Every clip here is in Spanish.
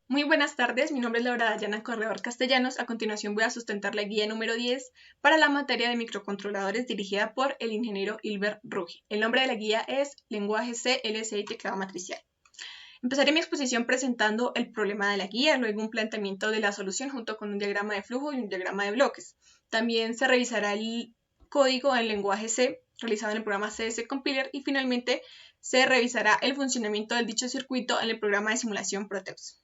Muy buenas tardes, mi nombre es Laura Dayana Corredor Castellanos. A continuación voy a sustentar la guía número 10 para la materia de microcontroladores dirigida por el ingeniero Hilbert Ruggi. El nombre de la guía es Lenguaje C, LSI y teclado matricial. Empezaré mi exposición presentando el problema de la guía, luego un planteamiento de la solución junto con un diagrama de flujo y un diagrama de bloques. También se revisará el código en lenguaje C realizado en el programa CS Compiler y finalmente se revisará el funcionamiento del dicho circuito en el programa de simulación Proteus.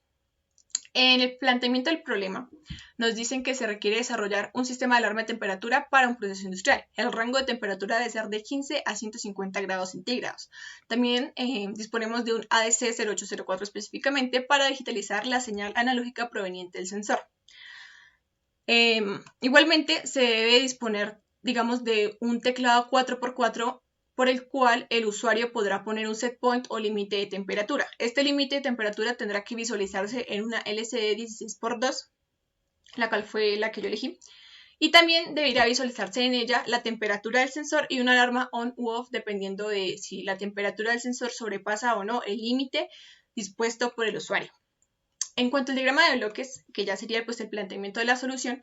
En el planteamiento del problema, nos dicen que se requiere desarrollar un sistema de alarma de temperatura para un proceso industrial. El rango de temperatura debe ser de 15 a 150 grados centígrados. También disponemos de un ADC 0804 específicamente para digitalizar la señal analógica proveniente del sensor. Igualmente, se debe disponer, digamos, de un teclado 4x4 por el cual el usuario podrá poner un set point o límite de temperatura. Este límite de temperatura tendrá que visualizarse en una LCD 16x2, la cual fue la que yo elegí, y también debería visualizarse en ella la temperatura del sensor y una alarma on u off dependiendo de si la temperatura del sensor sobrepasa o no el límite dispuesto por el usuario. En cuanto al diagrama de bloques, que ya sería pues el planteamiento de la solución,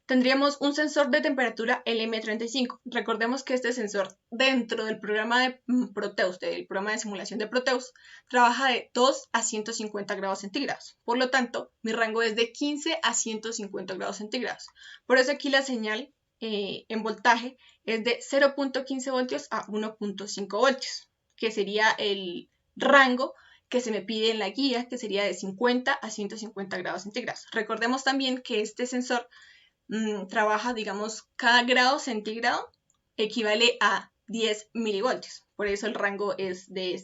tendríamos un sensor de temperatura LM35. Recordemos que este sensor dentro del programa de Proteus, del programa de simulación de Proteus, trabaja de 2 a 150 grados centígrados. Por lo tanto, mi rango es de 15 a 150 grados centígrados. Por eso aquí la señal en voltaje es de 0.15 voltios a 1.5 voltios, que sería el rango que se me pide en la guía, que sería de 50 a 150 grados centígrados. Recordemos también que este sensor trabaja, digamos, cada grado centígrado equivale a 10 milivoltios. Por eso el rango es de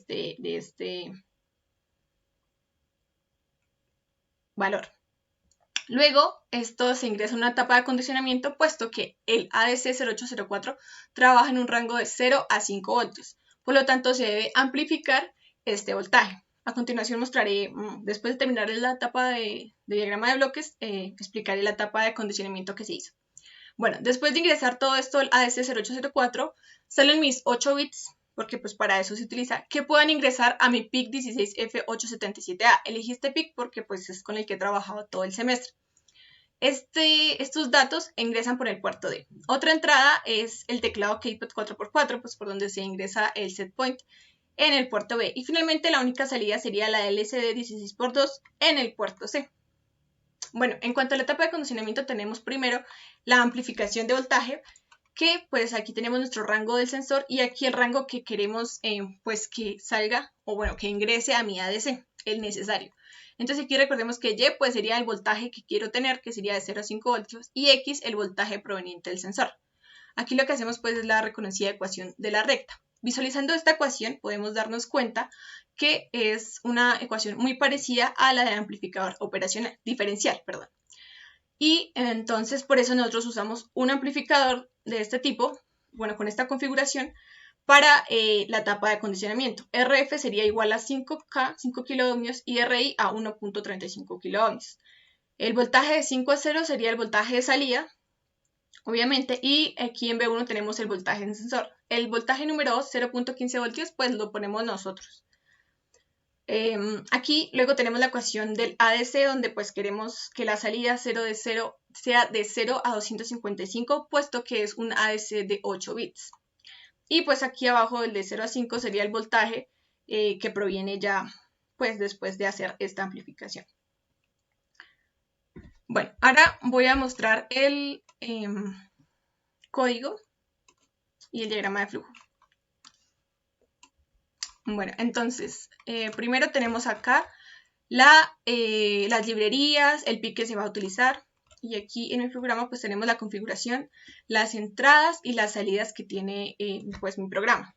este valor. Luego, esto se ingresa en una etapa de acondicionamiento, puesto que el ADC 0804 trabaja en un rango de 0 a 5 voltios. Por lo tanto, se debe amplificar este voltaje. A continuación mostraré, después de terminar la etapa de diagrama de bloques, explicaré la etapa de acondicionamiento que se hizo. Bueno, después de ingresar todo esto al ADC 0804, salen mis 8 bits, porque pues para eso se utiliza, que puedan ingresar a mi PIC 16F877A. Elegí este PIC porque pues es con el que he trabajado todo el semestre. Estos datos ingresan por el puerto D. Otra entrada es el teclado Keypad 4x4, pues por donde se ingresa el set point en el puerto B. Y finalmente la única salida sería la LCD 16x2 en el puerto C. Bueno, en cuanto a la etapa de acondicionamiento tenemos primero la amplificación de voltaje, que pues aquí tenemos nuestro rango del sensor y aquí el rango que queremos pues que salga o bueno, que ingrese a mi ADC, el necesario. Entonces aquí recordemos que Y pues sería el voltaje que quiero tener, que sería de 0 a 5 voltios, y X el voltaje proveniente del sensor. Aquí lo que hacemos pues es la reconocida ecuación de la recta. Visualizando esta ecuación podemos darnos cuenta que es una ecuación muy parecida a la del amplificador operacional, diferencial, perdón. Y entonces por eso nosotros usamos un amplificador de este tipo, bueno, con esta configuración, para la etapa de acondicionamiento. RF sería igual a 5K, 5 kiloohmios, y RI a 1.35 kiloohmios. El voltaje de 5 a 0 sería el voltaje de salida, obviamente, y aquí en B1 tenemos el voltaje en sensor. El voltaje número 2, 0.15 voltios, pues lo ponemos nosotros. Aquí luego tenemos la ecuación del ADC, donde pues queremos que la salida sea de 0 a 255, puesto que es un ADC de 8 bits. Y pues aquí abajo el de 0 a 5 sería el voltaje que proviene ya pues después de hacer esta amplificación. Bueno, ahora voy a mostrar el código y el diagrama de flujo. Bueno, entonces, primero tenemos acá las librerías, el PIC que se va a utilizar, y aquí en el programa pues tenemos la configuración, las entradas y las salidas que tiene pues mi programa.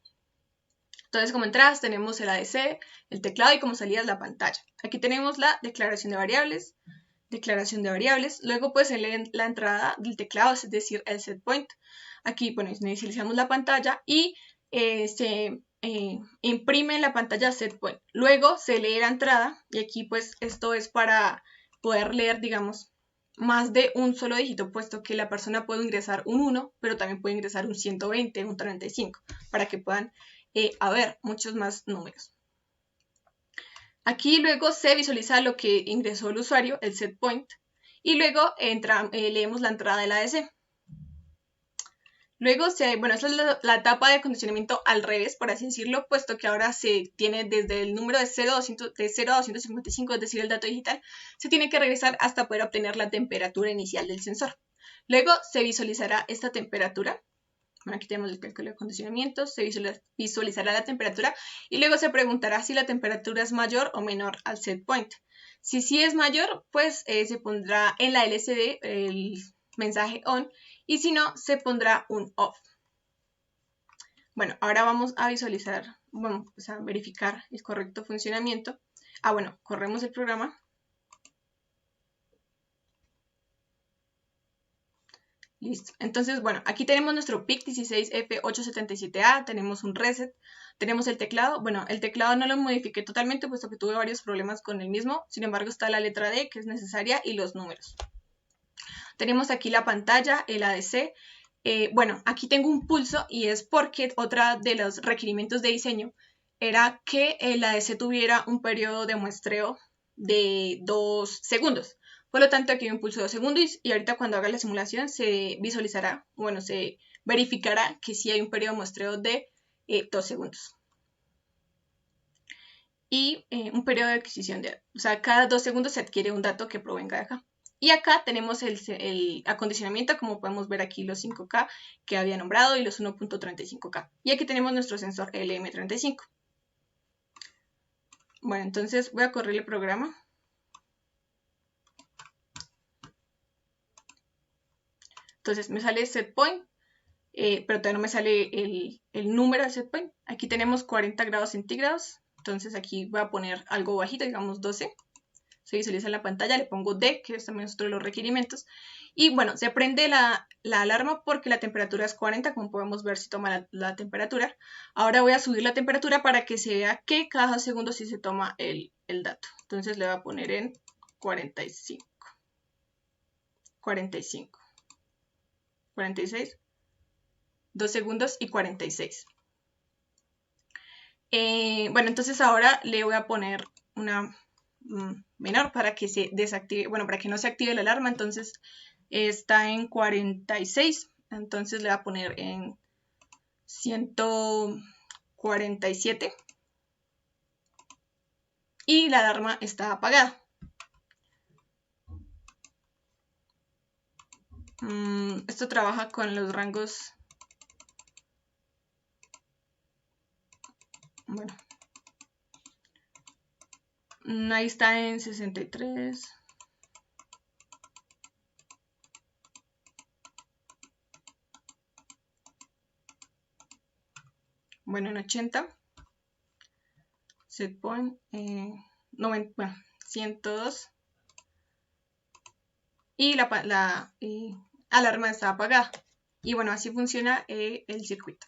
Entonces como entradas tenemos el ADC, el teclado, y como salidas la pantalla. Aquí tenemos la declaración de variables, luego pues la entrada del teclado, es decir, el set point. Aquí bueno, inicializamos la pantalla y se imprime en la pantalla set point. Luego se lee la entrada, y aquí pues esto es para poder leer, digamos, más de un solo dígito, puesto que la persona puede ingresar un 1, pero también puede ingresar un 120, un 35, para que puedan haber muchos más números. Aquí luego se visualiza lo que ingresó el usuario, el set point, y luego leemos la entrada del ADC. Luego, esta es la etapa de condicionamiento al revés, por así decirlo, puesto que ahora se tiene desde el número de 0 a 255, es decir, el dato digital, se tiene que regresar hasta poder obtener la temperatura inicial del sensor. Luego se visualizará esta temperatura. Bueno, aquí tenemos el cálculo de condicionamiento, se visualizará la temperatura y luego se preguntará si la temperatura es mayor o menor al set point. Si sí es mayor, pues se pondrá en la LCD el mensaje on, y si no, se pondrá un off. Bueno, ahora vamos a visualizar, pues a verificar el correcto funcionamiento. Corremos el programa. Listo. Entonces, aquí tenemos nuestro PIC 16F877A, tenemos un reset, tenemos el teclado. El teclado no lo modifiqué totalmente, puesto que tuve varios problemas con el mismo. Sin embargo, está la letra D, que es necesaria, y los números. Tenemos aquí la pantalla, el ADC. Aquí tengo un pulso, y es porque otro de los requerimientos de diseño era que el ADC tuviera un periodo de muestreo de 2 segundos. Por lo tanto, aquí hay un pulso de 2 segundos, y ahorita cuando haga la simulación se visualizará, se verificará que sí hay un periodo de muestreo de 2 segundos. Y un periodo de adquisición de datos. O sea, cada 2 segundos se adquiere un dato que provenga de acá. Y acá tenemos el acondicionamiento, como podemos ver aquí los 5K que había nombrado y los 1.35K. Y aquí tenemos nuestro sensor LM35. Bueno, entonces voy a correr el programa. Entonces me sale set point, pero todavía no me sale el número del set point. Aquí tenemos 40 grados centígrados. Entonces aquí voy a poner algo bajito, digamos 12. Se visualiza en la pantalla, le pongo D, que es también otro de los requerimientos. Y se prende la alarma porque la temperatura es 40, como podemos ver si toma la temperatura. Ahora voy a subir la temperatura para que se vea que cada 2 segundos sí se toma el dato. Entonces le voy a poner en 45, 45, 46, 2 segundos y 46. Entonces ahora le voy a poner una menor para que se desactive, para que no se active la alarma. Entonces está en 46, entonces le voy a poner en 147 y la alarma está apagada. Esto trabaja con los rangos. Ahí está en 63. En 80. Set point 102. Y la alarma está apagada. Y así funciona el circuito.